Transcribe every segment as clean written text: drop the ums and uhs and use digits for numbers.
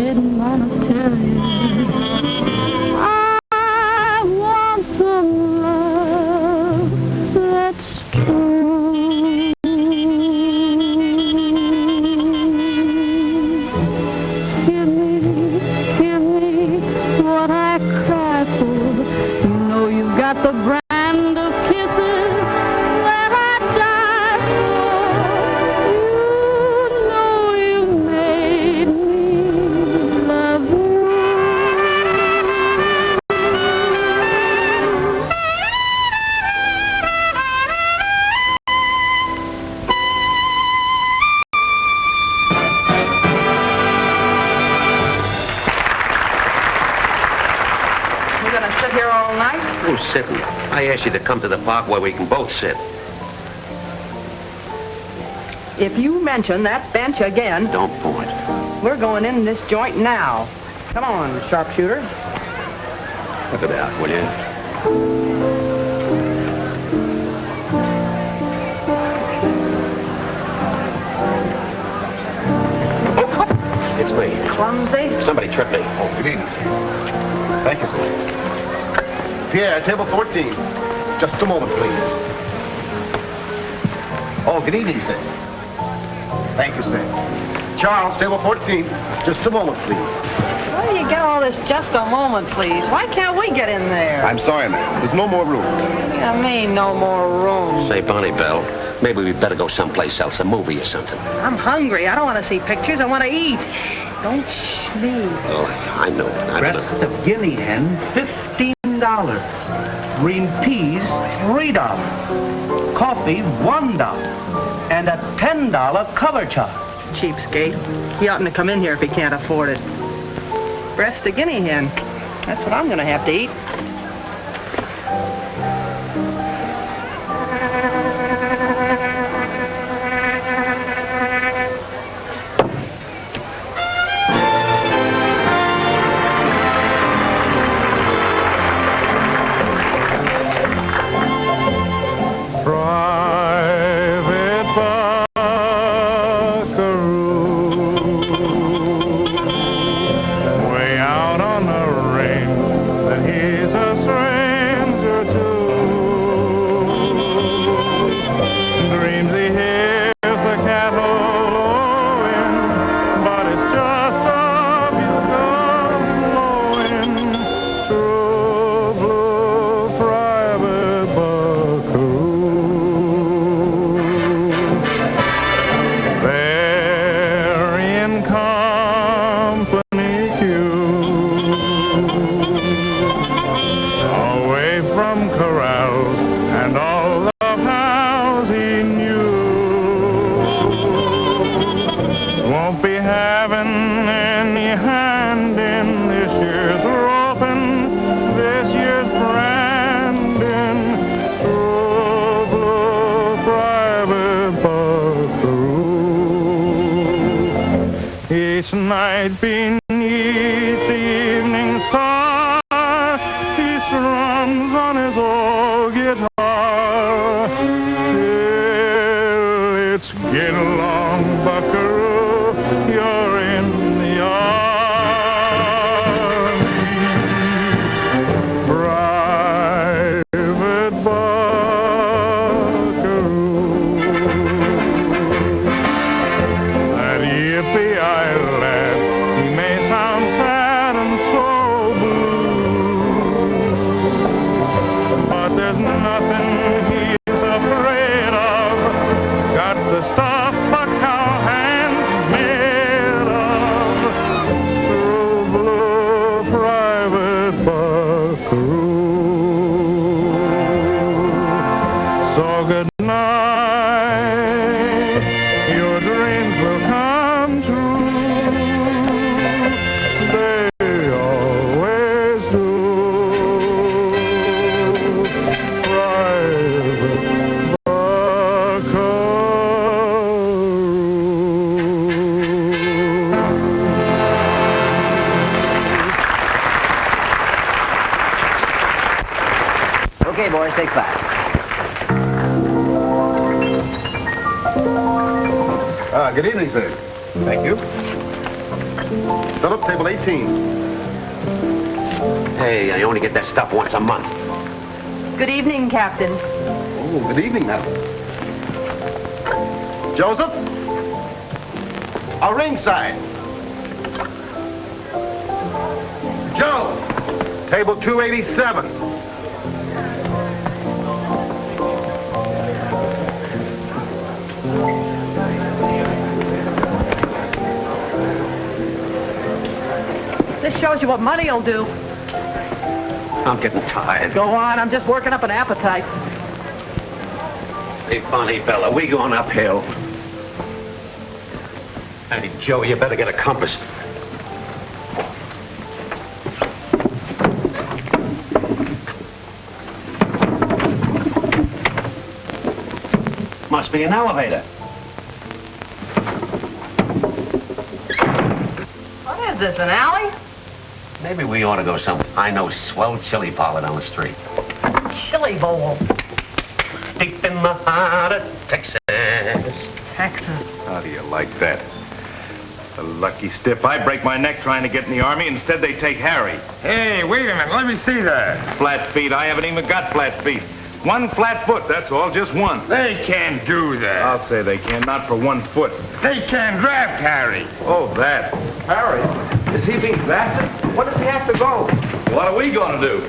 didn't want to tell you. I want some love that's true. Give me what I cry for. You know you've got the brand of kisses that I die for. You know you made me love you. We're gonna sit here all night? Who's sitting? I asked you to come to the park where we can both sit. If you mention that bench again, Don't point. we're going in this joint now. Come on, sharpshooter. Look it out, will you? Oh, it's me. Clumsy. Somebody tripped me. Oh, good evening, sir. Thank you, sir. Pierre, table 14. Just a moment, please. Oh, good evening, sir. Thank you, sir. Charles, table 14. Just a moment, please. Where do you get all this just a moment, please? Why can't we get in there? I'm sorry, ma'am. There's no more room. I mean, no more room. Say, Bonnie Bell, maybe we'd better go someplace else, a movie or something. I'm hungry. I don't want to see pictures. I want to eat. Don't sneeze. Oh, I know. Breast of guinea hen, $15. Green peas, $3. Coffee, $1. And a $10 cover charge. Cheapskate. He oughtn't to come in here if he can't afford it. Breast of guinea hen. That's what I'm going to have to eat. Private Buckaroo, way out on the range that he's a stranger to. Dreams he hears the cattle lowing, but it's just a bugle blowing. True blue private Buckaroo. They're in company queue, away from corrals and all the pals he knew. Won't be having any hand in this year's roping, this year's branding. True blue private Buckaroo. Each night beneath the evening star, he strums on his old guitar. Till it's get along, Buckaroo, you're in the army. Private Buckaroo. That yippee-eye lad, he may sound sad and so blue, but there's nothing he's afraid of. Got the stuff a cowhand's made of. True blue private Buckaroo. So good night, your dreams will come true. They always do. Private Buckaroo. Okay, boys, take 5. Good evening, sir. Thank you. Philip, table 18. Hey, I only get that stuff once a month. Good evening, Captain. Oh, good evening, madam. Joseph? A ringside. Joe, table 287. This shows you what money will do. I'm getting tired. Go on, I'm just working up an appetite. Hey, Bonnie Bella, we going uphill. Hey, Joe, you better get a compass. Must be an elevator. What is this, an alley? Maybe we ought to go some. I know swell chili parlor down the street. Chili bowl. Deep in the heart of Texas. Texas. How do you like that? The lucky stiff. I break my neck trying to get in the Army. Instead, they take Harry. Hey, wait a minute. Let me see that. Flat feet. I haven't even got flat feet. One flat foot, that's all. Just one. They can't do that. I'll say they can. Not for 1 foot. They can't draft Harry. Oh, that. Harry, is he being drafted? What does he have to go? What are we going to do?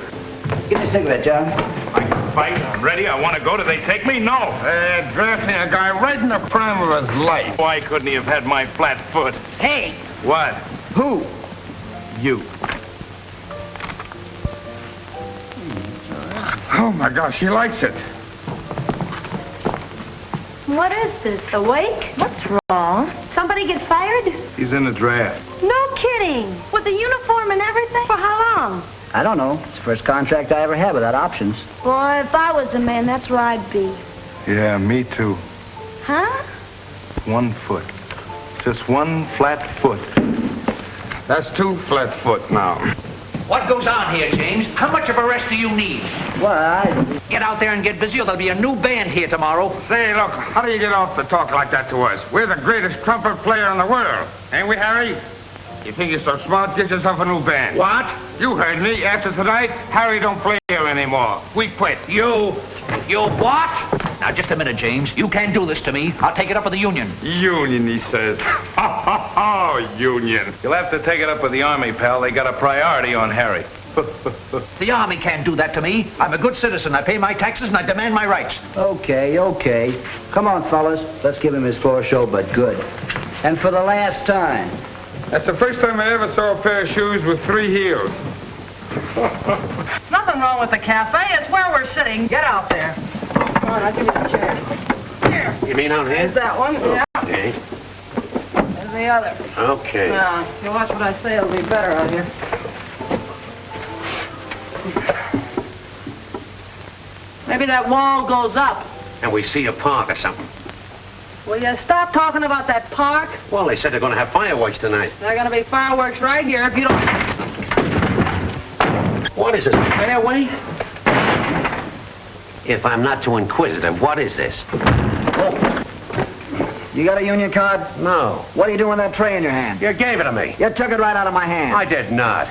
Give me a cigarette, John. I can fight. I'm ready. I want to go. Do they take me? No. Drafting a guy right in the prime of his life. Why couldn't he have had my flat foot? Hey, What? Who? You. Oh, my gosh, he likes it. What is this, a wake? What's wrong? Somebody get fired? He's in the draft. No kidding. With the uniform and everything? For how long? I don't know. It's the first contract I ever had without options. Boy, if I was a man, that's where I'd be. Yeah, me too. Huh? 1 foot. Just one flat foot. That's 2 flat foot now. What goes on here, James? How much of a rest do you need? Well, Get out there and get busy, or there'll be a new band here tomorrow. Say, look, how do you get off to talk like that to us? We're the greatest trumpet player in the world. Ain't we, Harry? You think you're so smart, get yourself a new band. What? You heard me. After tonight, Harry don't play here anymore. We quit. You what? Now, just a minute, James. You can't do this to me. I'll take it up with the union. Union, he says. Ha, ha, ha, union. You'll have to take it up with the Army, pal. They got a priority on Harry. The Army can't do that to me. I'm a good citizen. I pay my taxes and I demand my rights. Okay. Come on, fellas. Let's give him his floor show, but good. And for the last time. That's the first time I ever saw a pair of shoes with 3 heels. nothing wrong with the cafe. It's where we're sitting. Get out there. Come on, I'll give you the chair. Here. You mean out here? There's that one. Yeah. Okay. There's the other. Okay. Now, if you watch what I say, it'll be better out here. Maybe that wall goes up. And we see a park or something. Will you stop talking about that park? Well, they said they're going to have fireworks tonight. There are going to be fireworks right here if you don't... What is it, a fairway? If I'm not too inquisitive, what is this? You got a union card? No. What are you doing with that tray in your hand? You gave it to me. You took it right out of my hand. I did not.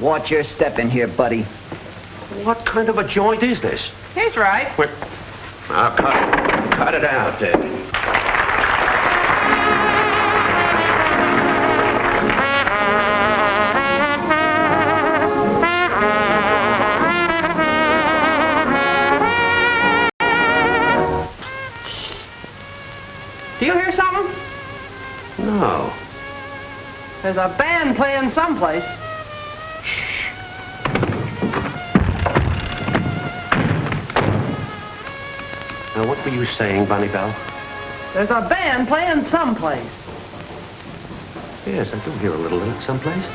Watch your step in here, buddy. What kind of a joint is this? He's right. Wait. I'll cut it out there. Do you hear something? No. There's a band playing someplace. Now, what were you saying, Bonnie Bell? There's a band playing someplace. Yes, I do hear a little someplace.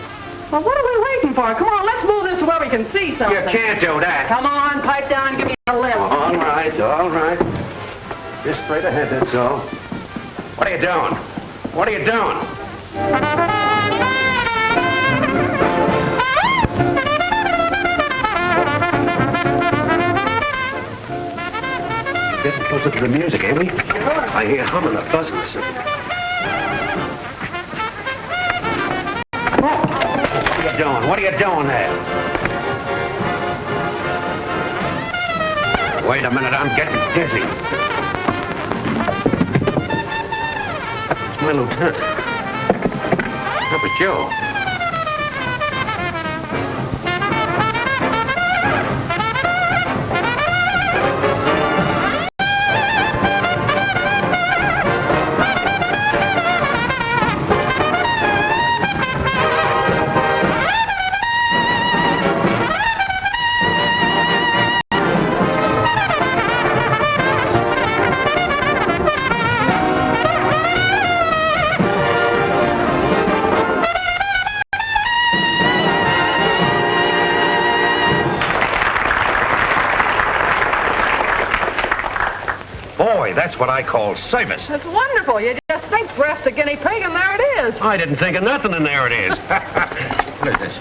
Well, what are we waiting for? Come on, let's move this to where we can see something. You can't do that. Come on, pipe down and give me a lift. All right. Just straight ahead, that's all. What are you doing? What are you doing? Getting closer to the music, ain't we? I hear humming or buzzing or something. doing? What are you doing there? Wait a minute, I'm getting dizzy. That's my lieutenant. That was Joe. Boy, that's what I call service. It's wonderful. You just think breast a guinea pig, and there it is. I didn't think of nothing, and there it is. What is this?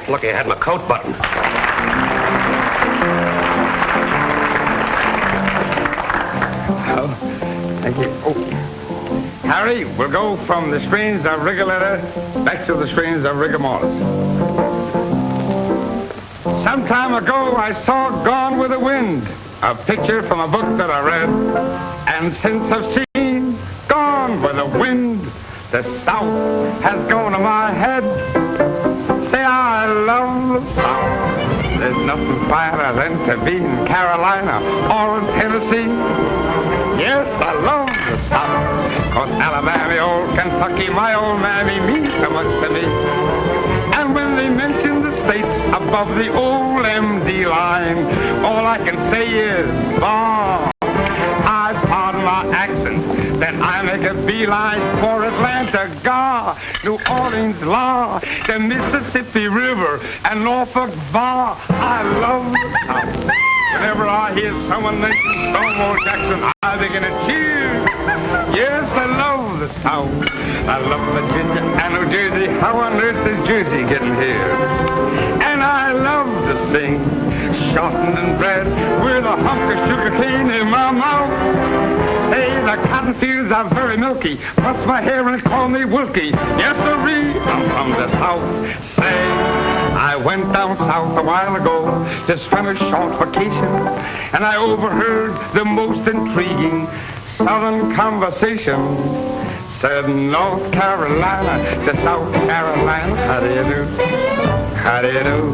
Lucky I had my coat buttoned. Oh, thank you. Oh. Harry, we'll go from the screens of Rigoletta back to the screens of rigor mortis. Some time ago, I saw Gone with the Wind, a picture from a book that I read. And since I've seen Gone with the Wind, the South has gone to my head. Say, I love the South. There's nothing finer than to be in Carolina or in Tennessee. Yes, I love the South, 'cause Alabama, old Kentucky, my old mammy means so much to me. And when they mention the states above the old MD line, all I can say is, bah. I pardon my accent, then I make a beeline for Atlanta, Gar, New Orleans, La, the Mississippi River, and Norfolk, Bar. I love the South. Whenever I hear someone mention Stonewall Jackson, I begin to cheer. Yes, I love the South. I love Virginia and New Jersey. How on earth is Jersey getting here? And I love to sing, shortened and bred, with a hunk of sugar cane in my mouth. Hey, the cotton fields are very milky. Brush my hair and call me Wilkie. Yes, sirree, I'm from the South. Say, I went down south a while ago to spend a short vacation, and I overheard the most intriguing Southern conversation. Said North Carolina to South Carolina, how do you do? How do you do?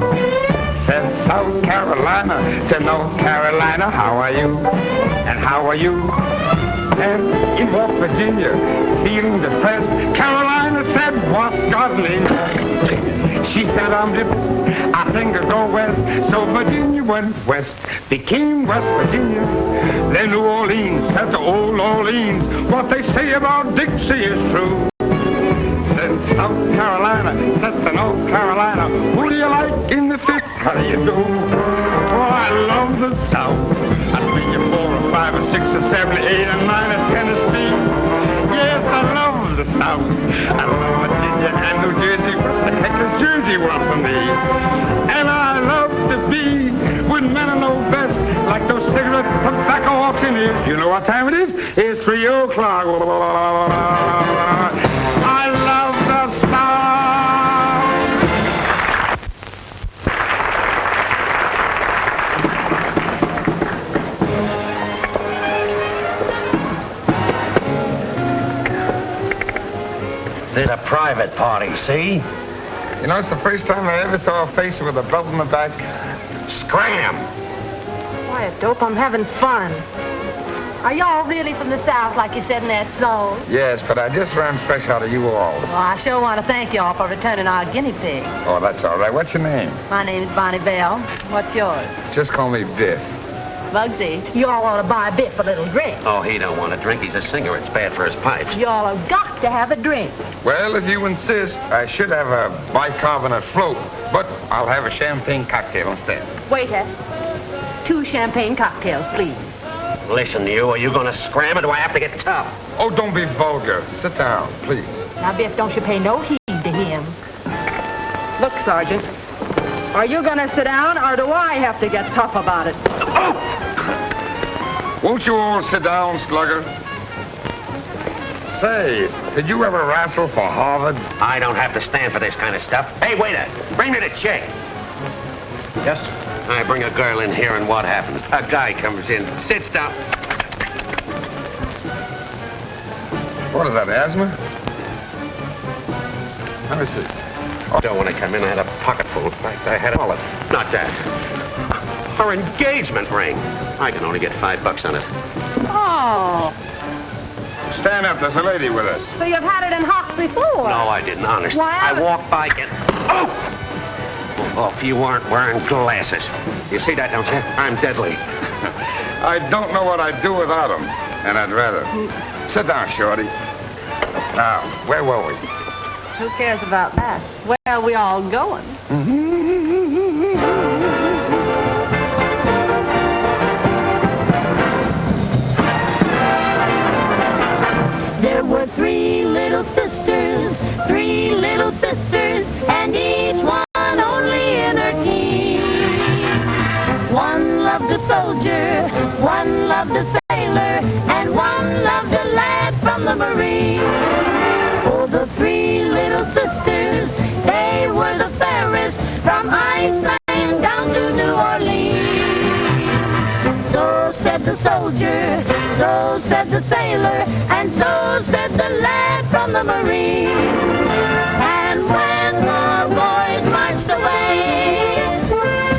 Said South Carolina to North Carolina, how are you? And how are you? And in West Virginia, feeling depressed, Carolina said, what's God's name? She said, I'm depressed, I think I'll go west. So Virginia went west, became West Virginia. Then New Orleans said to old Orleans, what they say about Dixie is true. Then South Carolina said to North Carolina, who do you like in the fifth? How do you do? Oh, I love the South. I'd be you 4 or 5 or 6 or 7 or 8 or 9 or Tennessee. Yes, I love the South. I love Virginia and New Jersey. What the heck does Jersey want from me? And I love to be with men I know best, like those cigarette tobacco auctioneers. You know what time it is? It's 3 o'clock. I love the South. Did a private party, see? You know, it's the first time I ever saw a face with a belt in the back. Scram! Quiet, Dope, I'm having fun. Are y'all really from the South, like you said in that song? Yes, but I just ran fresh out of you all. Well, I sure want to thank y'all for returning our guinea pig. Oh, that's all right. What's your name? My name is Bonnie Bell. What's yours? Just call me Biff. Bugsy. You all ought to buy Biff a little drink. Oh, he don't want to drink. He's a singer. It's bad for his pipes. You all have got to have a drink. Well, if you insist, I should have a bicarbonate float, but I'll have a champagne cocktail instead. Waiter, 2 champagne cocktails, please. Listen, you, are you going to scram or do I have to get tough? Oh, don't be vulgar. Sit down, please. Now, Biff, don't you pay no heed to him. Look, Sergeant, are you going to sit down, or do I have to get tough about it? Won't you all sit down, slugger? Say, did you ever wrestle for Harvard? I don't have to stand for this kind of stuff. Hey, waiter, bring me the check. Yes? I bring a girl in here, and what happens? A guy comes in, sits down. What is that, asthma? Let me see. Oh, when I come in, I had a pocket full. In fact, I had all of it. Not that. Her engagement ring. I can only get $5 on it. Oh, Stand up, there's a lady with us. so you've had it in hock before? No, I didn't, honest. Why? I walked by and... Oh! Oh, if you weren't wearing glasses. You see that, don't you? I'm deadly. I don't know what I'd do without them, and I'd rather. Sit down, Shorty. Now, where were we? Who cares about that? Where are we all going? There were three little sisters, and each one only in her teens. One loved a soldier, one loved a sailor, and one loved a lad from the Marine. Oh, the three little sisters, they were the fairest, from Iceland down to New Orleans. So said the soldier, so said the sailor, and so said the lad from the Marine. And when the boys marched away,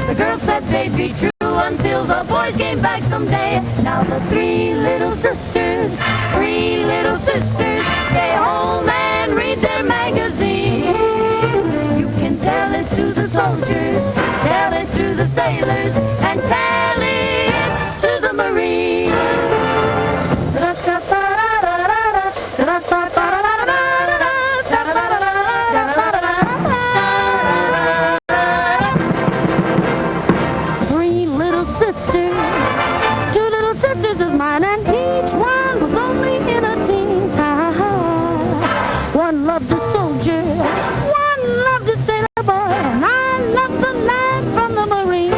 the girls said they'd be true until the boys came back someday. Now the three little sisters, stay home and read their magazine. You can tell it to the soldiers, tell it to the sailors, and tell it to the Marines. Three little sisters, two little sisters of mine, and each one was only in a teen. One loved a soldier, one loved a sailor boy, and I loved the lad from the Marine.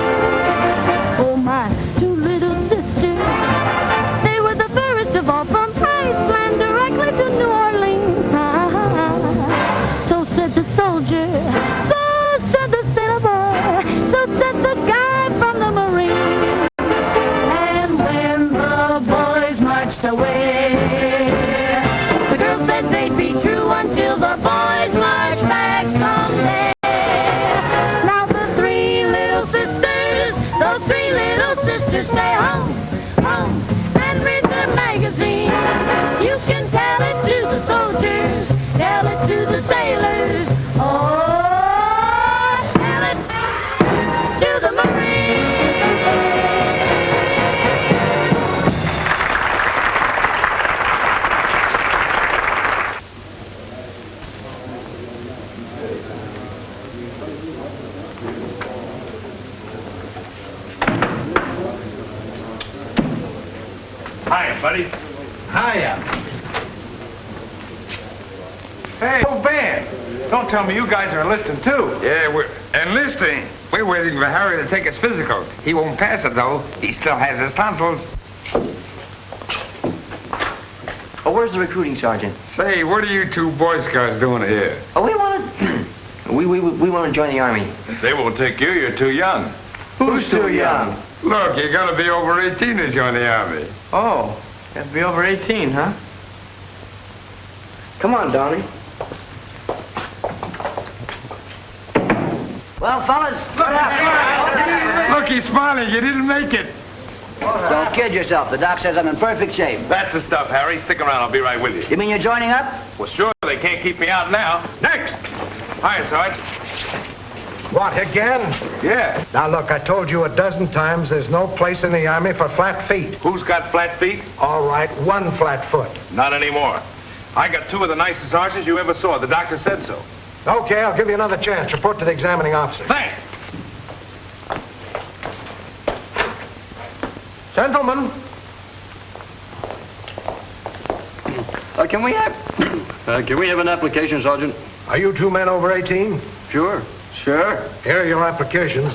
Oh, my two little sisters, they were the fairest of all, from Iceland directly to New Orleans. So said the soldier, so said the sailor boy, so said the guy from the Marine. And when the boys marched away, the girls said they'd be true until the boys marched back someday. Now the three little sisters, those three little sisters, stay home, and read their magazine. You can tell it to the soldiers, tell it to the sailors, oh, tell it to the Marines. Hi, buddy. Hiya. Hey, old band. Don't tell me you guys are enlisting too. Yeah, we're enlisting. We're waiting for Harry to take his physical. He won't pass it, though. He still has his tonsils. Oh, where's the recruiting sergeant? Say, what are you two Boy Scouts doing here? Oh, we want to... we want to join the Army. They won't take you. You're too young. Who's too young? Look, you gotta be over 18 to join the Army. Oh, you have to be over 18, huh? Come on, Donnie. Well, fellas, Look, he's smiling. You didn't make it. don't kid yourself. The doc says I'm in perfect shape. That's the stuff, Harry. Stick around. I'll be right with you. You mean you're joining up? Well, sure. They can't keep me out now. Next. Hi, Sarge. What, again? Yeah. Now, look, I told you a dozen times there's no place in the Army for flat feet. Who's got flat feet? All right, one flat foot. Not anymore. I got two of the nicest sergeants you ever saw. The doctor said so. Okay, I'll give you another chance. Report to the examining officer. Thanks. Gentlemen. Can we have an application, Sergeant? Are you two men over 18? Sure. Sure. Here are your applications.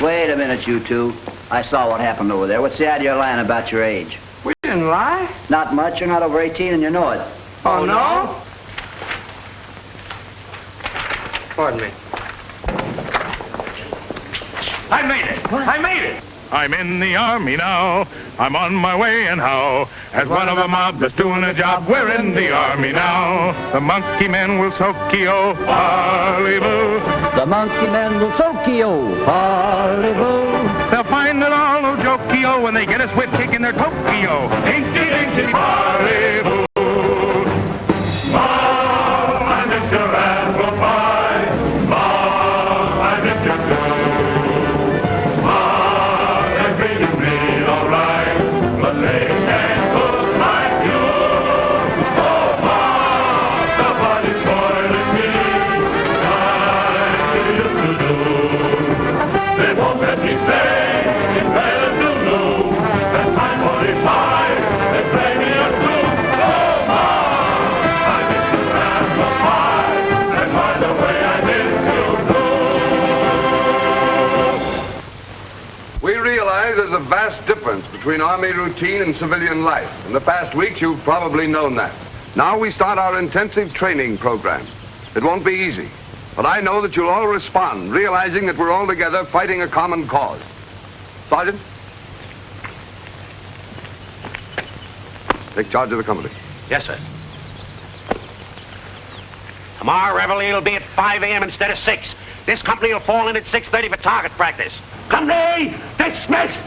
Wait a minute, you two. I saw what happened over there. What's the idea of lying about your age? We And lie? Not much. You're not over 18 and you know it. Oh, no? Pardon me. I made it! I made it! I'm in the army now. I'm on my way, and how? As one of a mob that's doing a job, we're in the army now. The monkey men will Tokyo, Hollywood. The monkey men will Tokyo, Hollywood. They'll find it all no jokio when they get us whip kicking their Tokyo. Dinky dinky Hollywood. Mom, I miss your apple pie. Mom, I miss your food. Mom, they're treating me all right, but they can't cook like you. Oh, Mom, nobody's spoiling me like you used to do. They won't let me stay. We realize there's a vast difference between Army routine and civilian life. In the past weeks, you've probably known that. Now we start our intensive training program. It won't be easy, but I know that you'll all respond, realizing that we're all together fighting a common cause. Sergeant? Take charge of the company. Yes, sir. Tomorrow, reveille will be at 5 a.m. instead of 6. This company will fall in at 6:30 for target practice. Company, dismissed!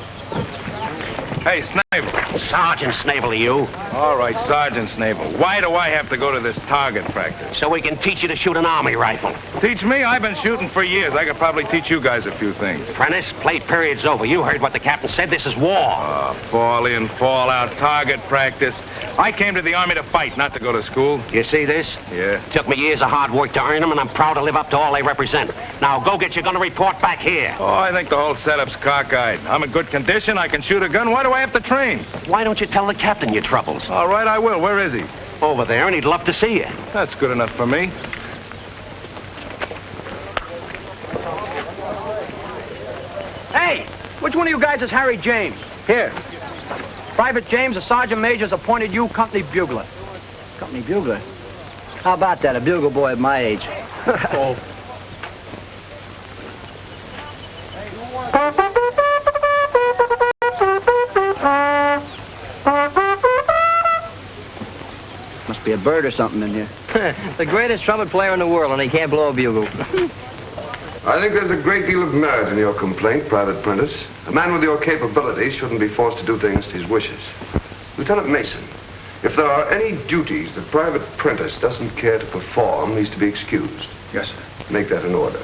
Hey, Snavel. Sergeant Snavel, you. All right, Sergeant Snavel. Why do I have to go to this target practice? So we can teach you to shoot an army rifle. Teach me? I've been shooting for years. I could probably teach you guys a few things. Prentice, play period's over. You heard what the captain said. This is war. Fall in, fall out, target practice. I came to the Army to fight, not to go to school. You see this? Yeah. Took me years of hard work to earn them, and I'm proud to live up to all they represent. Now, go get your gun and report back here. Oh, I think the whole setup's cockeyed. I'm in good condition. I can shoot a gun. Why do I have to train? Why don't you tell the captain your troubles? All right, I will. Where is he? Over there, and he'd love to see you. That's good enough for me. Hey, which one of you guys is Harry James? Here. Private James, the sergeant major's appointed you company bugler. Company bugler? How about that? A bugle boy of my age. Oh. Must be a bird or something in here. The greatest trumpet player in the world, and he can't blow a bugle. I think there's a great deal of merit in your complaint, Private Prentice. A man with your capabilities shouldn't be forced to do things to his wishes. Lieutenant Mason, if there are any duties that Private Prentice doesn't care to perform, he's to be excused. Yes, sir. Make that in order.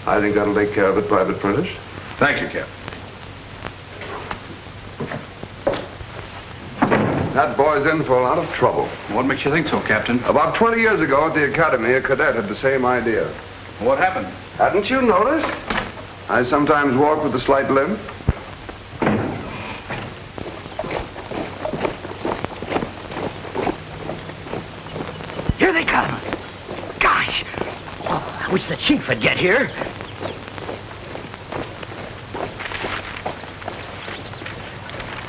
I think that'll take care of it, Private Prentice. Thank you, Captain. That boy's in for a lot of trouble. What makes you think so, Captain? About 20 years ago at the academy, a cadet had the same idea. What happened? Hadn't you noticed? I sometimes walk with a slight limp. Here they come. Gosh. Oh, I wish the chief would get here.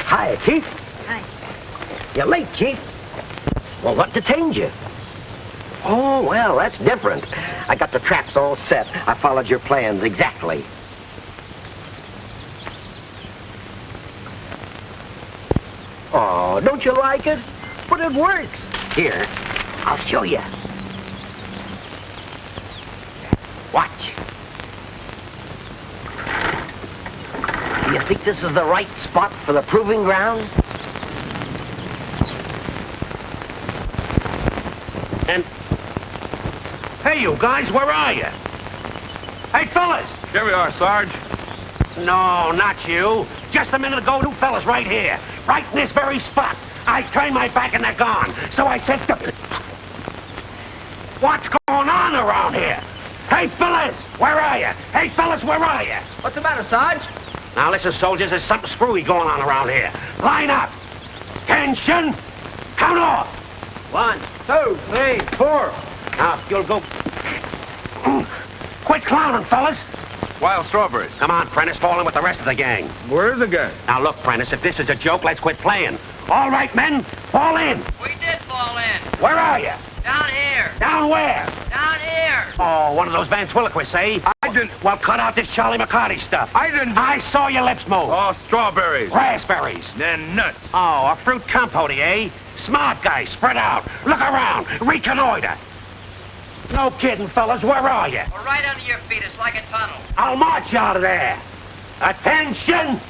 Hi, Chief. Hi. You're late, Chief. Well, what detained you? Oh, well, that's different. I got the traps all set. I followed your plans exactly. Oh, don't you like it? But it works. Here, I'll show you. Watch. Do you think this is the right spot for the proving ground? And... Hey, you guys, where are you? Hey, fellas! Here we are, Sarge. No, not you. Just a minute ago, two fellas right here. Right in this very spot. I turned my back and they're gone. So I said, what's going on around here? Hey, fellas, where are you? Hey, fellas, where are you? What's the matter, Sarge? Now, listen, soldiers, there's something screwy going on around here. Line up. Tension. Count off. 1, 2, 3, 4. Now, if you'll go... Quit clowning, fellas. Wild strawberries. Come on, Prentice, fall in with the rest of the gang. Where's the gang? Now, look, Prentice, if this is a joke, let's quit playing. All right, men, fall in. We did fall in. Where are you? Down here. Down where? Down here. Oh, one of those ventriloquists, eh? I didn't. Well, cut out this Charlie McCarty stuff. I didn't. I saw your lips move. Oh, strawberries. Raspberries. Then nuts. Oh, a fruit compote, eh? Smart guy, spread out. Look around. Reconnoiter. No kidding, fellas. Where are you? We're right under your feet. It's like a tunnel. I'll march you out of there. Attention.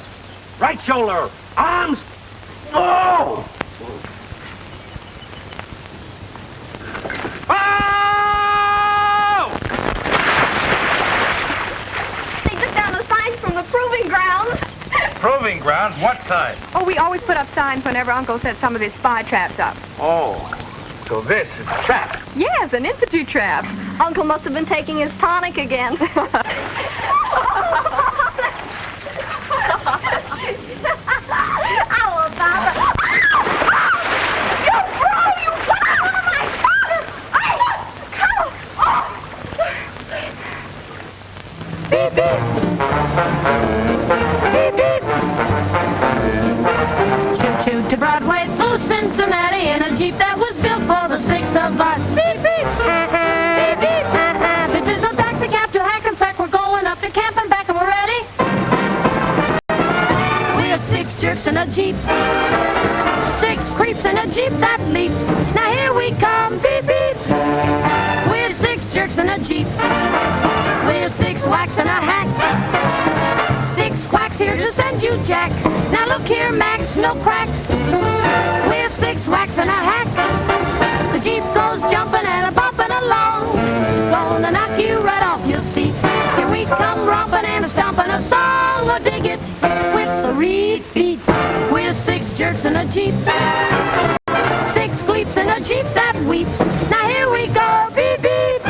Right shoulder. Arms. Oh! Oh! They took down the signs from the proving grounds. Proving grounds? What sign? Oh, we always put up signs whenever Uncle set some of his spy traps up. Oh, so this is a trap. Yes, an institute trap. Uncle must have been taking his tonic again. How about it? You bro! You got one of my daughters! Beep, beep. Beep, beep. Choo-choo to Broadway through Cincinnati in a Jeep that was built for the six of us. Beep, beep. Beep, beep. This is a taxi cab to Hackensack. We're going up to camp and back and we're ready. We're six jerks in a Jeep. Six creeps in a Jeep that leaps. Now here we come. Beep, beep. We're six jerks in a Jeep. We're six whacks in a hack. Six quacks here to send you Jack. Now look here, Max, no cracks. We're six whacks in a hack. The Jeep goes jumping and a bumping along. Gonna knock you right off your seat. Here we come romping and a stomping a song. Oh, dig it with the reed beat. We're six jerks in a Jeep. Six gleeps in a Jeep that weeps. Now here we go, beep, beep.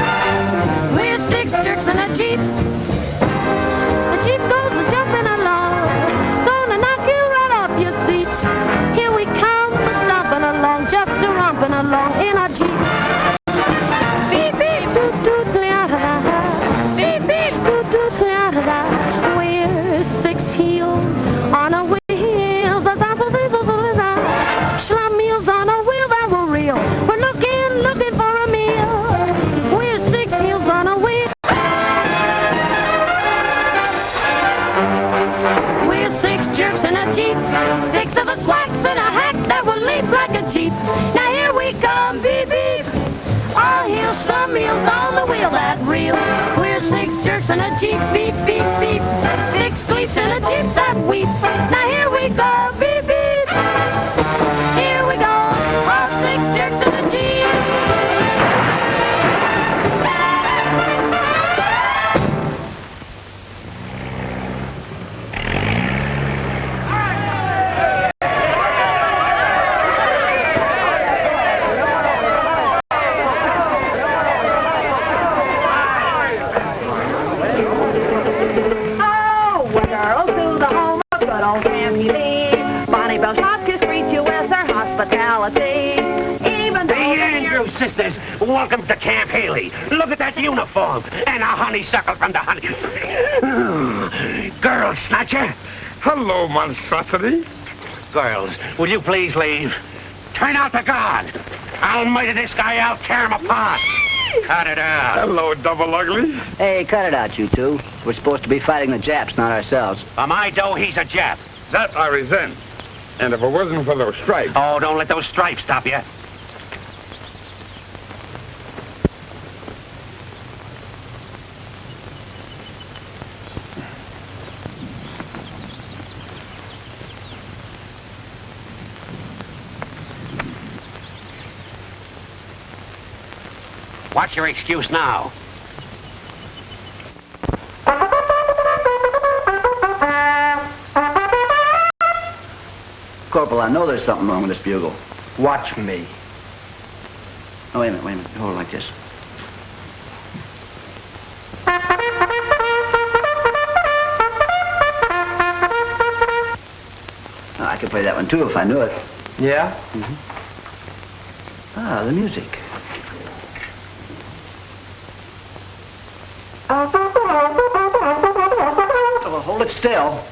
We're six jerks in a Jeep. The Jeep goes jumping along. Gonna knock you right off your seat. Here we come, stomping along, just a romping along in our Jeep. Beep, beep, doot, doot, la-da-da. Beep, beep, doot, doot, la-da-da. We're six heels on a wheel. Schlummeals on a wheel that will reel. We're looking for a meal. We're six heels on a wheel. We're six jerks in a Jeep. Six of us whacks in a hack that will leap like a Jeep. Now here we come, beep, beep. All heels, schlummeals on the wheel that reel. We're six jerks in a Jeep, beep, beep, beep. Six gleeps in a Jeep that weeps. Now here we go, beep, beep. Here we go, all six jerks in a Jeep. Oh, well, girls to the home of good old Campy Lee. Bonnie Bell Hopkins greets you with her hospitality. Even The though Andrews sisters, welcome to Camp Haley. Look at that uniform. And a honeysuckle from the honey... Girl snatcher. Hello, monstrosity. Girls, will you please leave? Turn out the guard. I'll murder this guy out, tear him apart. Cut it out. Hello, double ugly. Hey, cut it out, you two. We're supposed to be fighting the Japs, not ourselves. For my dough, he's a Jap. That I resent. And if it wasn't for those stripes... Oh, don't let those stripes stop you. What's your excuse now? Corporal, I know there's something wrong with this bugle. Watch me. Oh, wait a minute. Hold it like this. Oh, I could play that one, too, if I knew it. Yeah? Mm-hmm. Ah, the music. it still.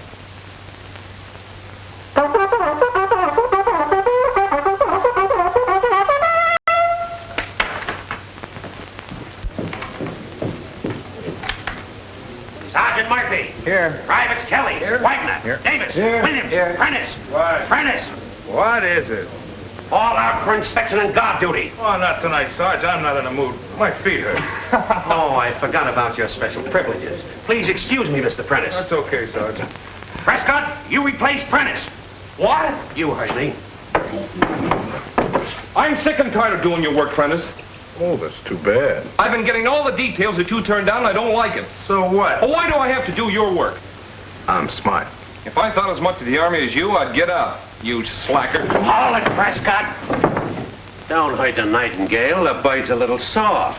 Sergeant Murphy. Here. Privates Kelly. Here. Wagner. Here. Davis. Here. Williams. Here. Prentice. What? Prentice. What is it? All out for inspection and guard duty. Oh, not tonight, Sarge. I'm not in the mood. My feet hurt. Oh, I forgot about your special privileges. Please excuse me, Mr. Prentice. That's okay, Sergeant. Prescott, you replace Prentice. What? You heard me. I'm sick and tired of doing your work, Prentice. Oh, that's too bad. I've been getting all the details that you turned down, and I don't like it. So what? Well, why do I have to do your work? I'm smart. If I thought as much of the Army as you, I'd get out. You slacker. Hold it, Prescott. Don't hurt the nightingale. The bird's a little sore.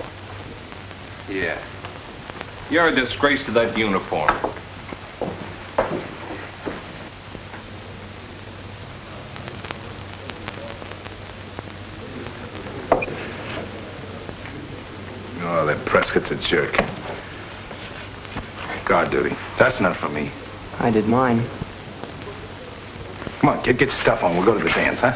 Yeah. You're a disgrace to that uniform. Oh, that Prescott's a jerk. Guard duty. That's not for me. I did mine. Come on, kid, get your stuff on. We'll go to the dance, huh?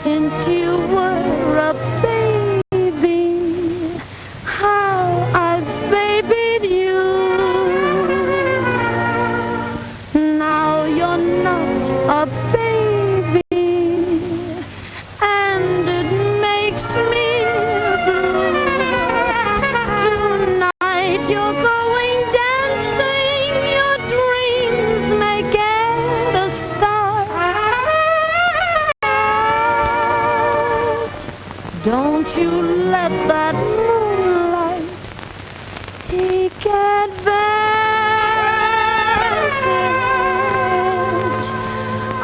Since you were a baby, how I've babied you. Now you're not a baby, and it makes me blue. Tonight you're going dancing, your dreams may get a start. Don't you let that moonlight take advantage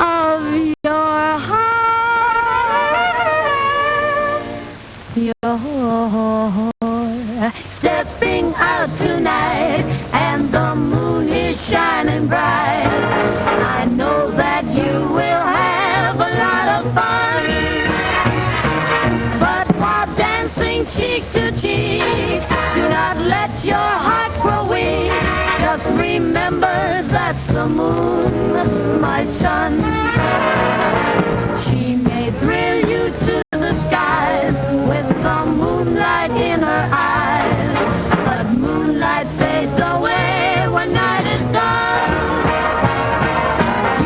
of your heart. You're stepping out tonight and the moon is shining bright. I know that you will have a lot of fun. But while dancing cheek to cheek, do not let your heart grow weak. Just remember that's the moon, my son. She may thrill you to the skies with the moonlight in her eyes. But moonlight fades away when night is done.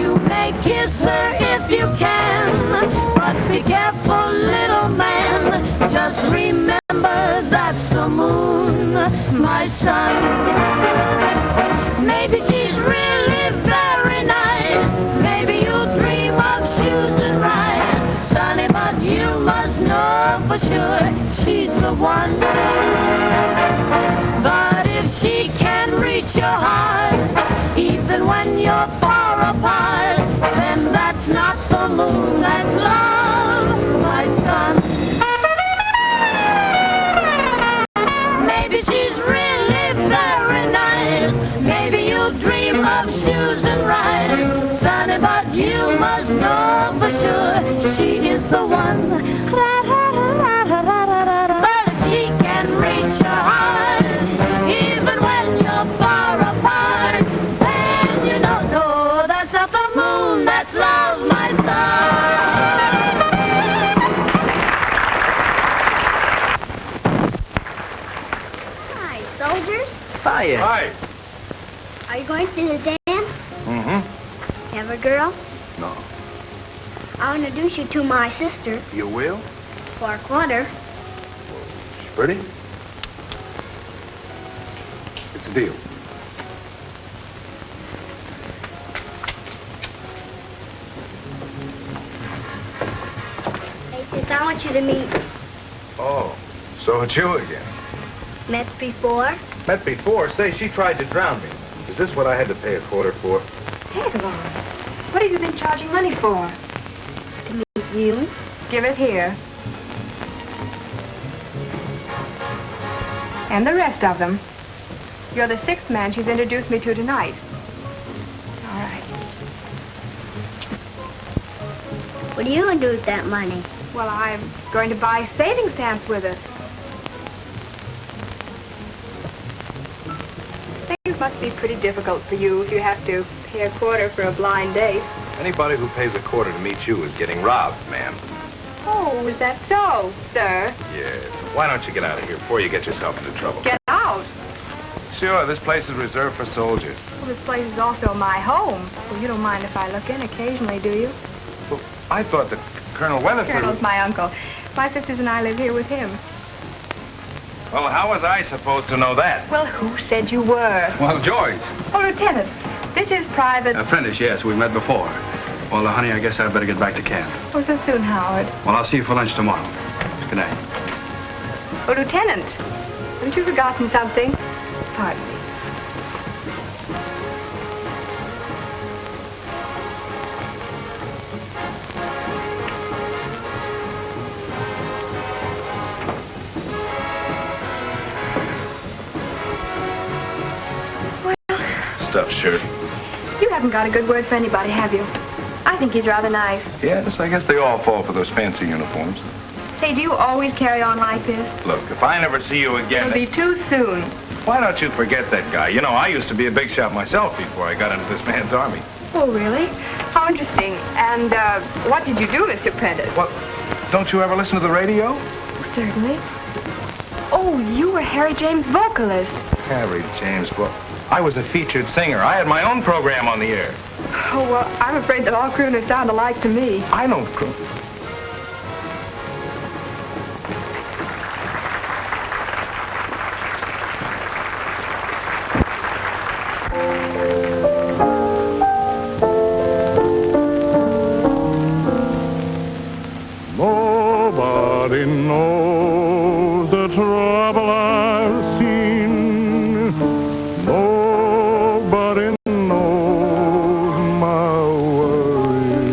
You may kiss her if you can, but be careful, little man. Just remember that's the moon, my son. Maybe she's really very nice. Maybe you'll dream of shoes and rides. Sonny, but you must know for sure she's the one. But if she can reach your heart, even when you're far apart, then that's not the moon, that's love, my son. Maybe she's really very nice. Maybe you'll dream of shoes and rides. Sonny, but you must know for sure she is the one. But if she can reach your heart, even when you're far apart, then you know, no, that's not the moon, that's love, my son. Hi, soldiers. Hiya. Hi. Are you going to the dance? Mm-hmm. Have a girl? No. I'll introduce you to my sister, You will? Clark Wonder. She's pretty? It's a deal. Hey, sis, I want you to meet Oh, so it's you again. Met before. Met before? Say, she tried to drown me. Is this what I had to pay a quarter for? Tag along. What have you been charging money for? To meet you. Give it here. And the rest of them. You're the sixth man she's introduced me to tonight. All right. What are you going to do with that money? Well, I'm going to buy saving stamps with it. Things must be pretty difficult for you if you have to pay a quarter for a blind date. Anybody who pays a quarter to meet you is getting robbed, ma'am. Oh, is that so, sir? Yes. Why don't you get out of here before you get yourself into trouble? Get out. Sure, this place is reserved for soldiers. Well, this place is also my home. Well, you don't mind if I look in occasionally, do you? Well, I thought that Colonel Weatherford... Colonel's my uncle. My sisters and I live here with him. Well, how was I supposed to know that? Well, who said you were? Well, George. Oh, Lieutenant, this is Private... Prentice, yes, we met before. Well, honey, I guess I'd better get back to camp. Oh, so soon, Howard. Well, I'll see you for lunch tomorrow. Good night. Oh, Lieutenant, haven't you forgotten something? Pardon me. Stuffed shirt. You haven't got a good word for anybody, have you? I think he's rather nice. Yes, I guess they all fall for those fancy uniforms. Say, do you always carry on like this? Look, if I never see you again... It'll be too soon. Why don't you forget that guy? You know, I used to be a big shot myself before I got into this man's army. Oh, really? How interesting. And, what did you do, Mr. Prentice? Well, don't you ever listen to the radio? Certainly. Oh, you were Harry James' vocalist. Harry James, well, I was a featured singer. I had my own program on the air. Oh, well, I'm afraid that all crooners sound alike to me. I don't croon. Nobody knows the trouble I've seen. Nobody knows my worries.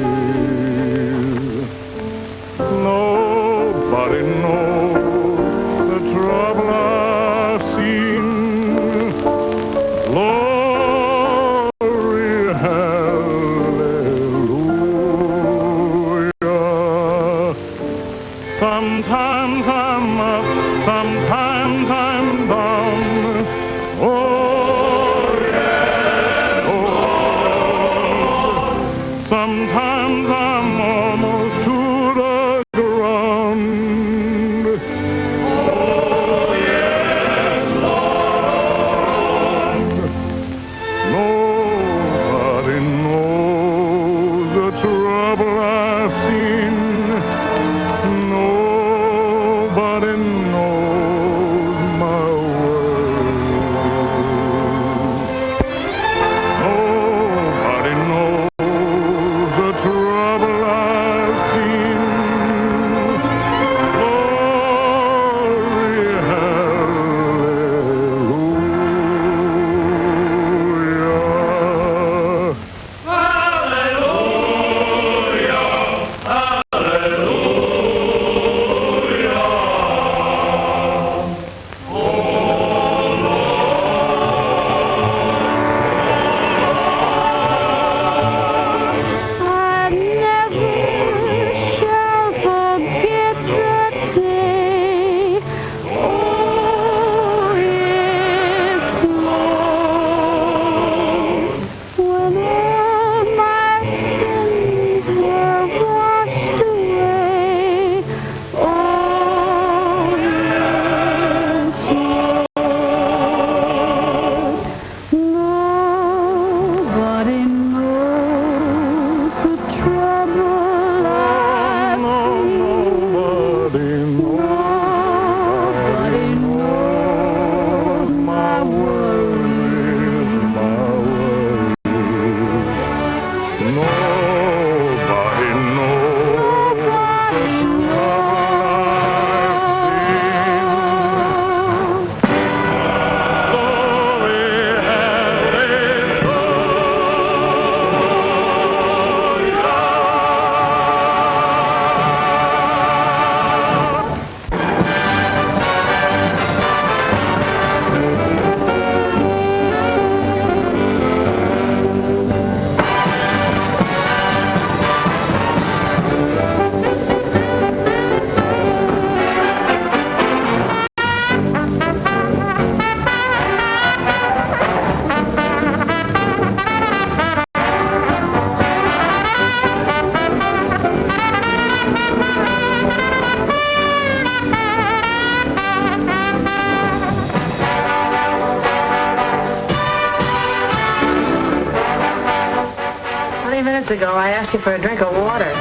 minutes ago, I asked you for a drink of water.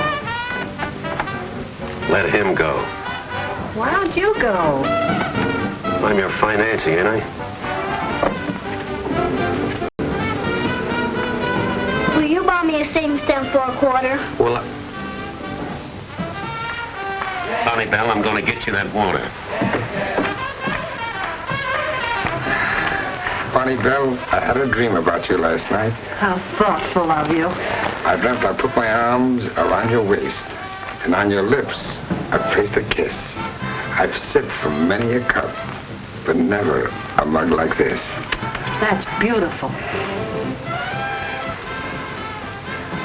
Let him go. Why don't you go? I'm your financier, ain't I? Will you buy me a savings stamp for a quarter? Well, Bonnie Bell, I'm going to get you that water. Bonnie Bell, I had a dream about you last night. How thoughtful of you. I dreamt I put my arms around your waist, and on your lips, I placed a kiss. I've sipped from many a cup, but never a mug like this. That's beautiful.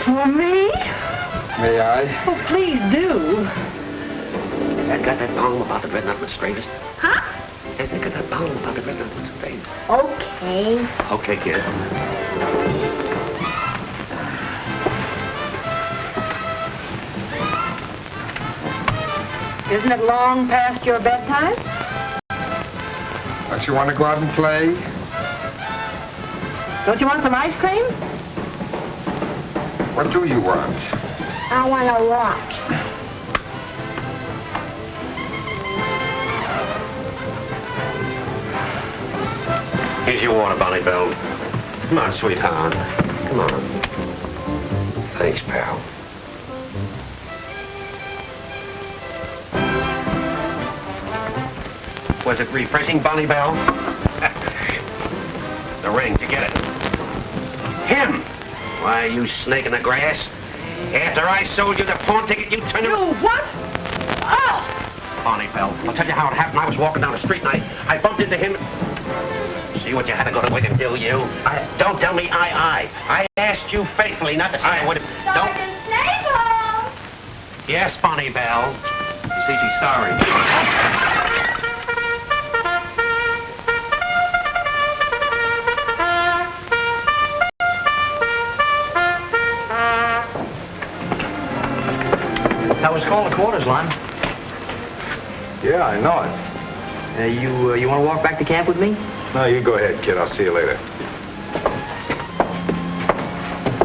For me? May I? Oh, please do. Has got that bone about the dreadnought the straightest? Huh? Has got that bone about the dreadnought the straightest? Okay. Okay, kid. Isn't it long past your bedtime? Don't you want to go out and play? Don't you want some ice cream? What do you want? I want a watch. Here's your water, Bonnie Bell. Come on, sweetheart. Come on. Thanks, pal. Was it refreshing, Bonnie Bell? The ring, did you get it? Him! Why, you snake in the grass. After I sold you the pawn ticket, you turned him... You what? Oh! Bonnie Bell, I'll tell you how it happened. I was walking down the street and I bumped into him. See what you had to go to with him, do you? Don't tell me I asked you faithfully not to say I would have... Sergeant Snable! Yes, Bonnie Bell. You see, she's sorry. That was called the quarters, Lon. Yeah, I know it. You want to walk back to camp with me? No, you go ahead, kid. I'll see you later.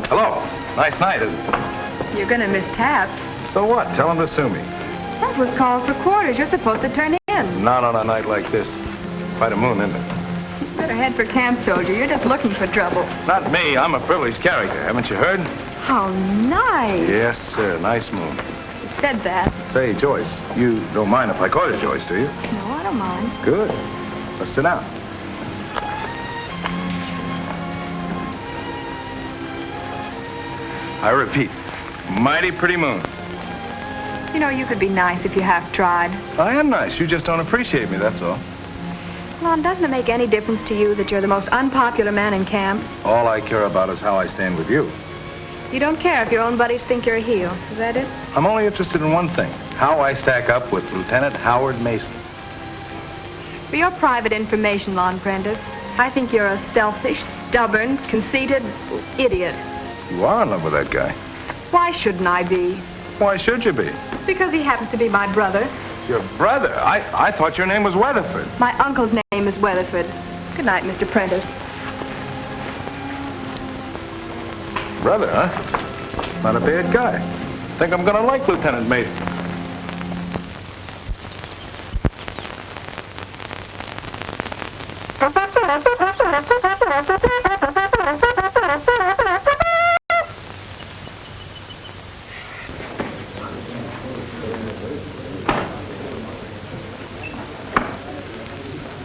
Hello. Nice night, isn't it? You're gonna miss taps. So what? Tell him to sue me. That was called for quarters. You're supposed to turn in. Not on a night like this. Quite a moon, isn't it? Better head for camp, soldier. You're just looking for trouble. Not me. I'm a privileged character. Haven't you heard? How nice. Yes, sir. Nice moon. You said that. Say, Joyce, you don't mind if I call you Joyce, do you? No, I don't mind. Good. Let's sit down. I repeat, mighty pretty moon. You know, you could be nice if you half tried. I am nice. You just don't appreciate me, that's all. Lon, doesn't it make any difference to you that you're the most unpopular man in camp? All I care about is how I stand with you. You don't care if your own buddies think you're a heel. Is that it? I'm only interested in one thing, how I stack up with Lieutenant Howard Mason. For your private information, Lon Prentice, I think you're a selfish, stubborn, conceited idiot. You are in love with that guy. Why shouldn't I be? Why should you be? Because he happens to be my brother. Your brother? I thought your name was Weatherford. My uncle's name is Weatherford. Good night, Mr. Prentice. Brother, huh? Not a bad guy. Think I'm gonna like Lieutenant Mason.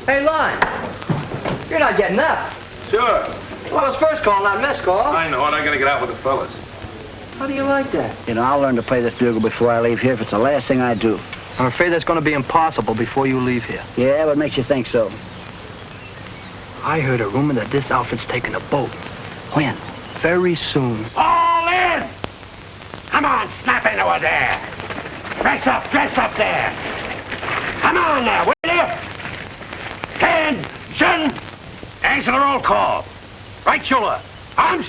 Hey, Lon. You're not getting up. Sure. Well, it's first call, not mess call. I know it. I gotta get out with the fellas. How do you like that? You know, I'll learn to play this bugle before I leave here if it's the last thing I do. I'm afraid that's going to be impossible before you leave here. Yeah, what makes you think so? I heard a rumor that this outfit's taking a boat. When? Very soon. All in! Come on, snap into it there. Dress up there. Come on now, will you? Attention! Answer the roll call. Right shoulder. Arms.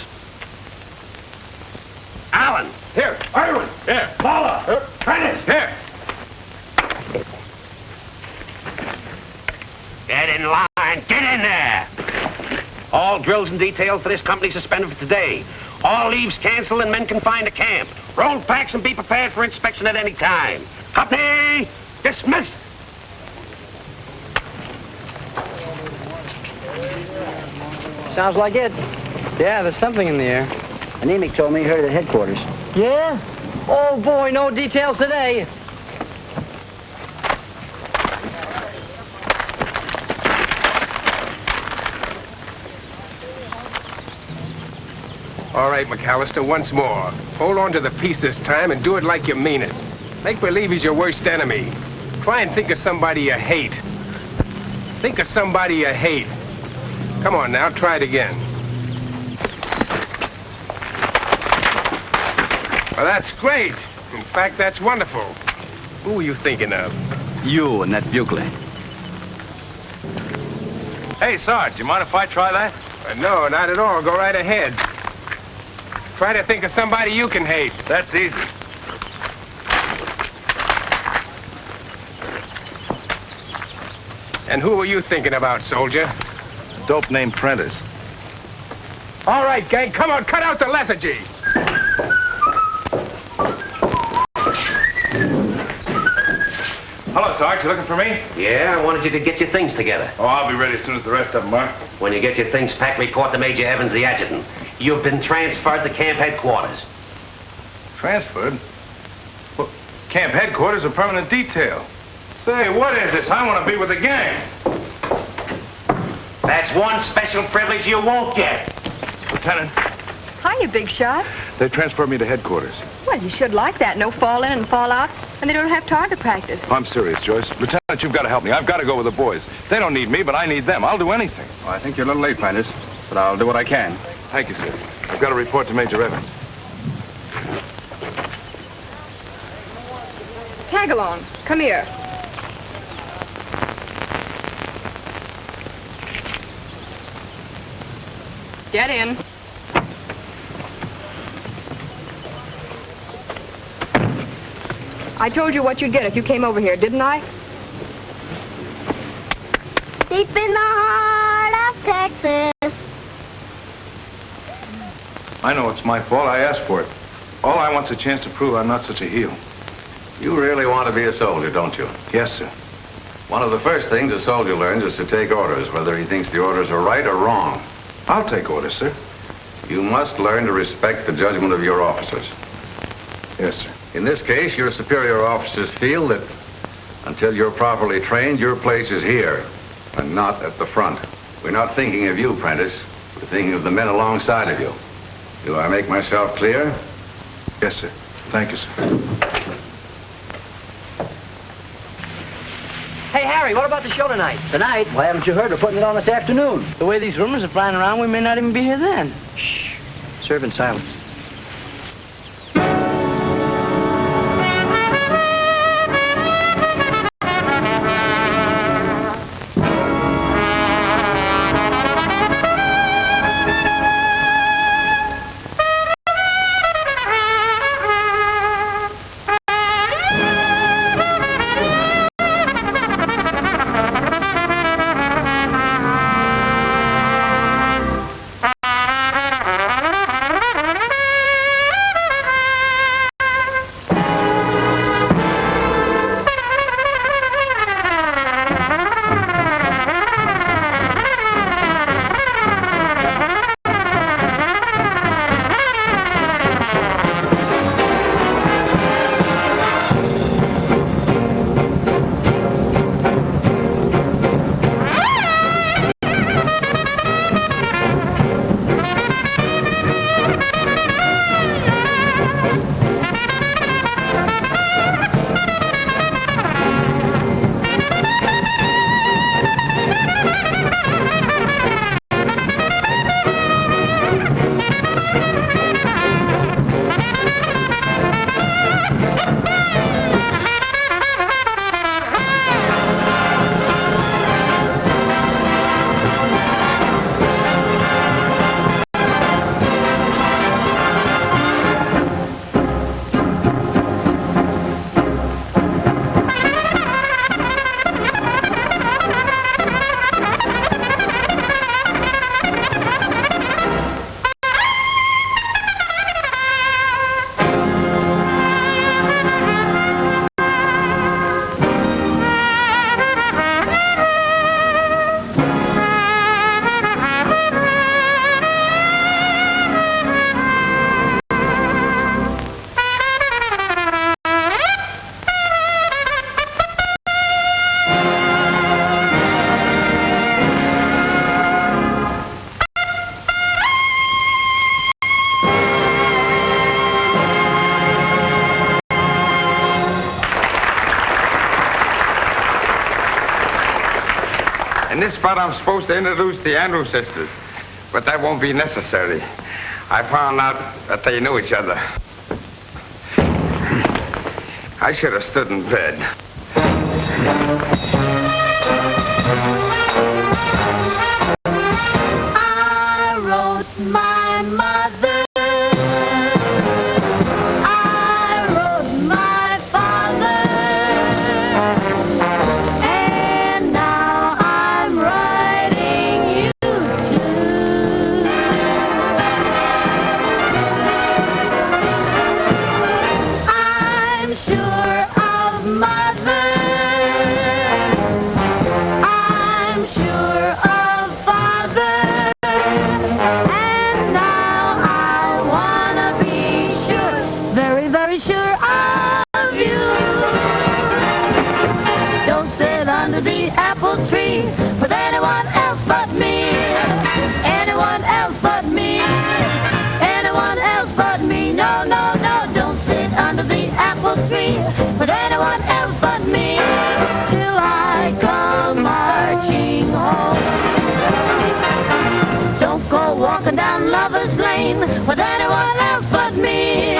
Allen. Here. Irwin. Here. Paula. Prentice. Here. Get in line. Get in there. All drills and details for this company suspended for today. All leaves canceled and men confined to camp. Roll packs and be prepared for inspection at any time. Company, dismissed. Sounds like it. Yeah, there's something in the air. Anemic told me he heard it at headquarters. Yeah? Oh, boy, no details today. All right, McAllister, once more. Hold on to the piece this time and do it like you mean it. Make believe he's your worst enemy. Try and think of somebody you hate. Think of somebody you hate. Come on now, try it again. Well, that's great. In fact, that's wonderful. Who were you thinking of? You and that bugler. Hey, Sarge, you mind if I try that? No, not at all. Go right ahead. Try to think of somebody you can hate. That's easy. And who were you thinking about, soldier? Dope named Prentice. All right, gang, come on, cut out the lethargy. Hello, Sarge. You looking for me? Yeah, I wanted you to get your things together. Oh, I'll be ready as soon as the rest of them are. When you get your things packed, report to Major Evans, the adjutant. You've been transferred to camp headquarters. Transferred? Well, camp headquarters or permanent detail? Say, what is this? I want to be with the gang. That's one special privilege you won't get. Lieutenant, Hiya, big shot. they transferred me to headquarters. Well, you should like that. No fall in and fall out, and they don't have target practice. I'm serious, Joyce. Lieutenant, you've got to help me. I've got to go with the boys. They don't need me, but I need them. I'll do anything. Well, I think you're a little late, Prentice, but I'll do what I can. Thank you, sir. I've got to report to Major Evans. Tag along. Come here. Get in. I told you what you'd get if you came over here, didn't I? Deep in the heart of Texas. I know it's my fault. I asked for it. All I want's a chance to prove I'm not such a heel. You really want to be a soldier, don't you? Yes, sir. One of the first things a soldier learns is to take orders, whether he thinks the orders are right or wrong. I'll take orders, sir. You must learn to respect the judgment of your officers. Yes, sir. In this case, your superior officers feel that until you're properly trained, your place is here and not at the front. We're not thinking of you, Prentice. We're thinking of the men alongside of you. Do I make myself clear? Yes, sir. Thank you, sir. Hey, Harry, what about the show tonight? Tonight? Why haven't you heard? We're putting it on this afternoon. The way these rumors are flying around, we may not even be here then. Shh. Serve in silence. I'm supposed to introduce the Andrew sisters, but that won't be necessary. I found out that they knew each other. I should have stood in bed. I wrote my mother. I wrote my father. And now I'm writing you too. I'm sure of mother. I'm sure of father. And now I wanna be sure, very, very sure of you. Don't sit under the apple tree with anyone else but me. Anyone else but me. Anyone else but me. No, no, no, don't sit under the apple tree with anyone else but me. Till I come marching home. Don't go walking down Lover's Lane with anyone else but me.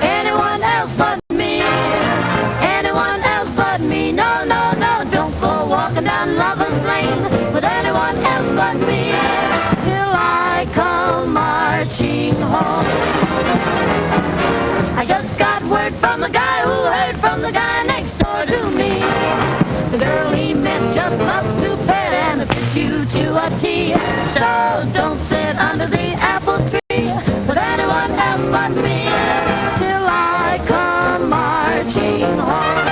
Anyone else but me. Anyone else but me. No, no, no, don't go walking down Lover's Lane with anyone else but me. Till I come marching home. I just got word from the guy who heard from the guy next door to me. The girl he met just loves to pet and it fits you to a T. So don't sit under the apple tree with anyone else but me. Till I come marching home.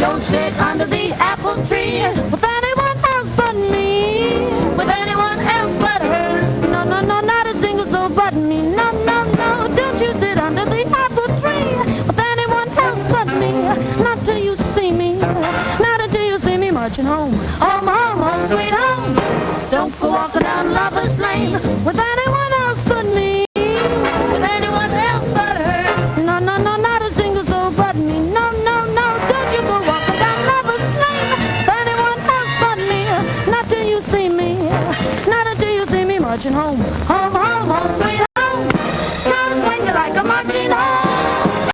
Don't sit under the apple tree with anyone else but me. With anyone else but her. No, no, no, not a single soul but me. No, no, no, don't you sit under the apple tree with anyone else but me. Not till you see me. Not until you see me marching home. Home, home, home, sweet home. Don't go walking down Lover's Lane with anyone else but me. With anyone else but her. No, no, no, not a single soul but me. No, no, no, don't you go walking down Lover's Lane with anyone else but me. Not till you see me. Not until you see me marching home. Home, home, home, sweet home. Just when you like a marching home.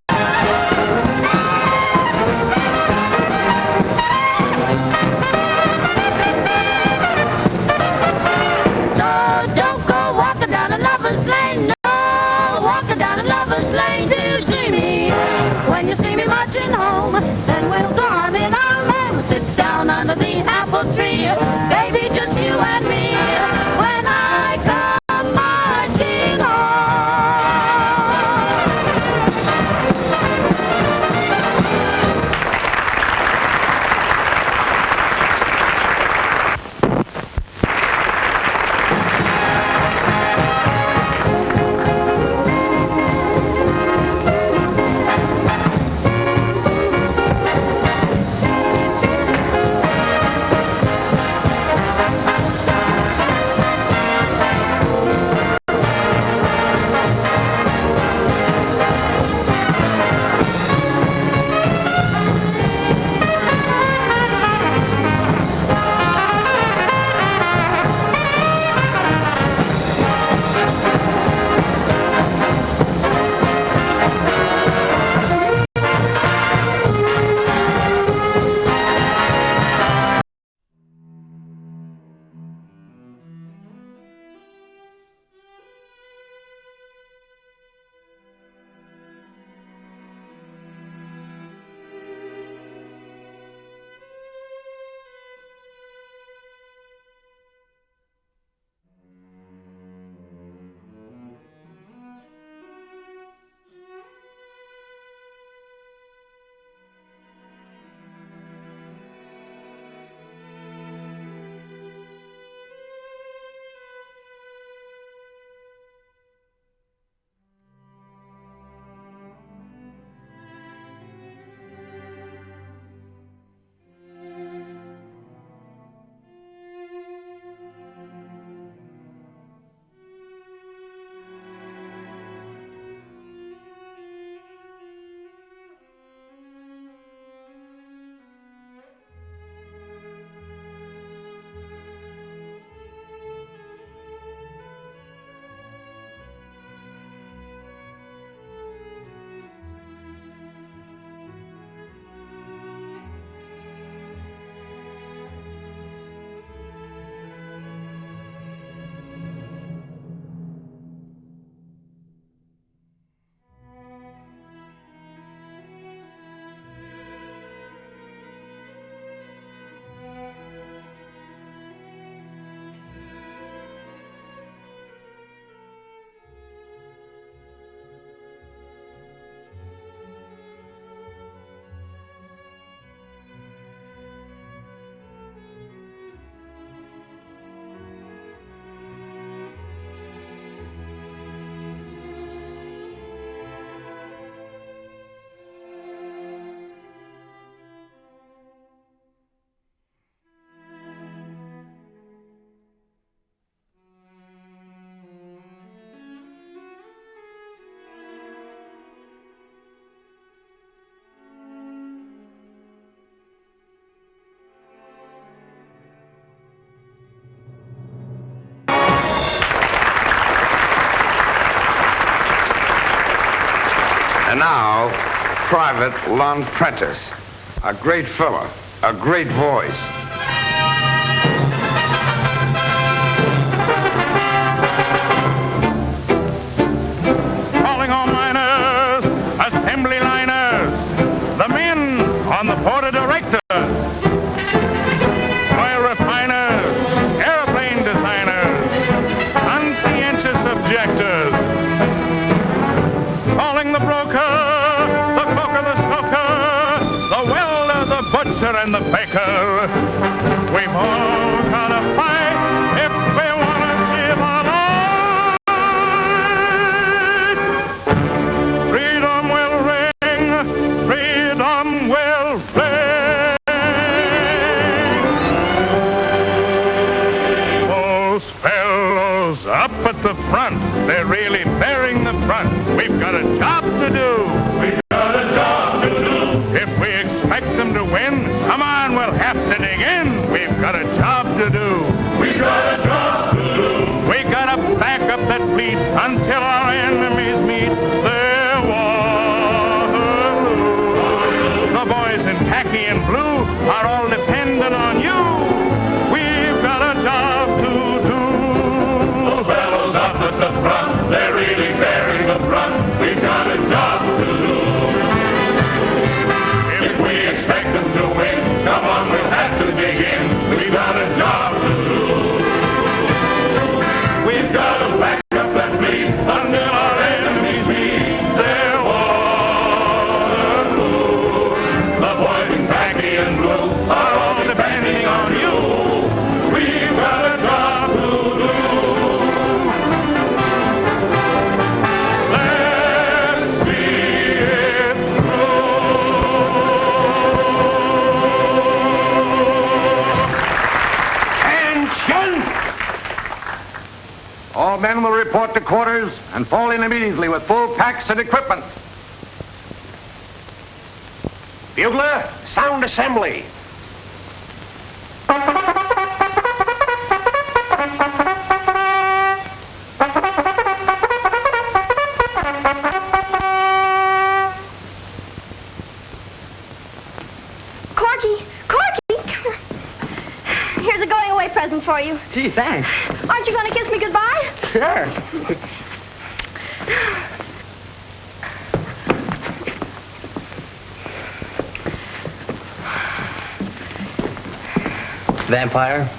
No, don't go walking down a Lover's Lane. No, walking down a Lover's Lane. Do you see me? When you see me marching home, then we'll go arm in arm and we'll sit down under the apple tree. Baby, just you and me. When I come Private Lon Prentice. A great fella, a great voice. Calling all miners, assembly liners, the men on the board of directors, oil refiners, airplane designers, conscientious objectors. Calling the broker, the cooker, the stoker, the welder, the butcher, and the baker. We've all got to fight if we want to live our life. Freedom will ring, freedom will ring. Those fellows up at the front, they're really bearing the brunt. We've got a job to do. We've got a job to do. If we expect them to win, come on, we'll have to dig in. We've got a job to do. We've got a job to do. We got to back up that fleet until our enemies meet their Waterloo. The boys in khaki and blue are all dependent on you. We've got a job to do. The fellows up at the front, they're really bearing the brunt. We've got a job to do. If we expect them to win, come on, we'll have to dig in. We've got a job to do. We've got to back up that fleet until our enemies meet their Waterloo. The boys in khaki and blue are all depending on you. We've got a job to do. Let's see it Attention! All men will report to quarters and fall in immediately with full packs and equipment. Bugler, sound assembly. Corky, Corky, come on. Here's a going-away present for you. Gee, thanks. Aren't you going to kiss me goodbye? Sure. Vampire?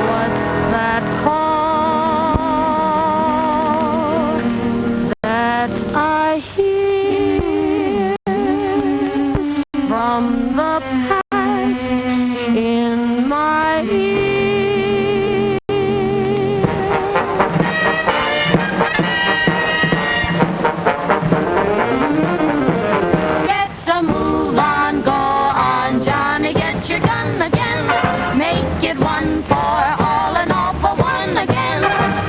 What's that call that I hear from the past in my ear? Get a move on, go on, Johnny, get your gun again. Make it one for all and all for one again.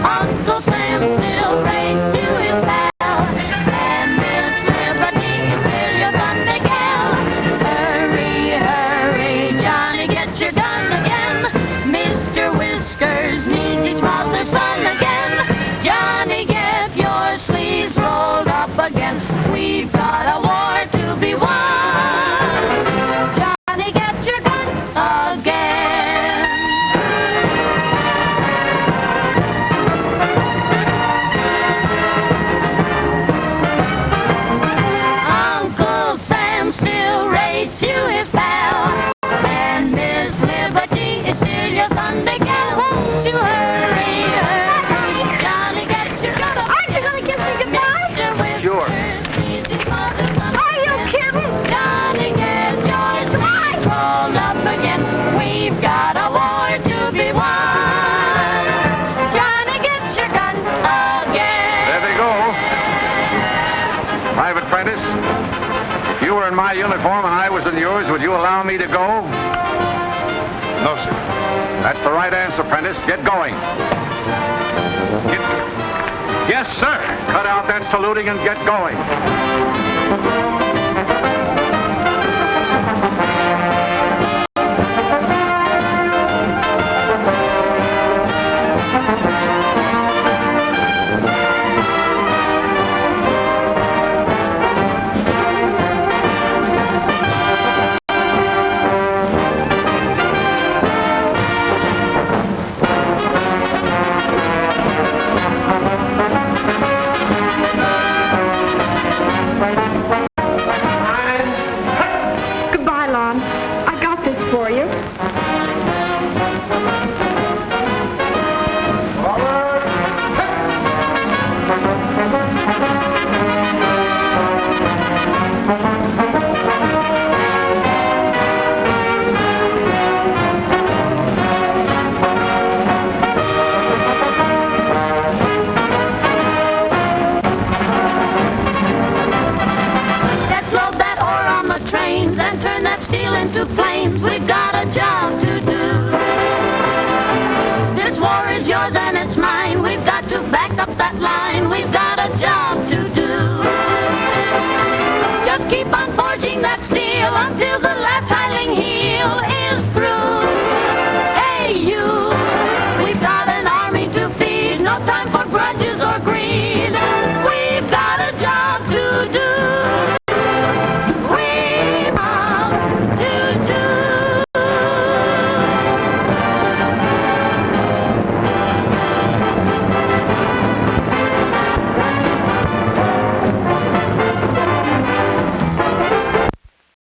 Uncle Sam still rates you his pal, and Miss Liberty is still your Sunday gal. Hurry, hurry, Johnny, get your gun again. Mr. Whiskers needs each mother's son again. Johnny, get your sleeves rolled up again. We've got a war to be won. Johnny, get your gun again. Uncle Sam still rates you his pal, and Miss Liberty is still your Sunday gal. Won't you hurry, hurry, Johnny, get your gun. Aren't you going to kiss me goodbye? Sure. Are you kidding? Johnny, get your sleeves rolled up again. We've got a war to be won. Johnny, get your gun again. There they go. Private Prentice, if you were in my uniform and I was in yours, would you allow me to go? No, sir. That's the right answer, Prentice. Get going. Yes, sir. Cut out that saluting and get going.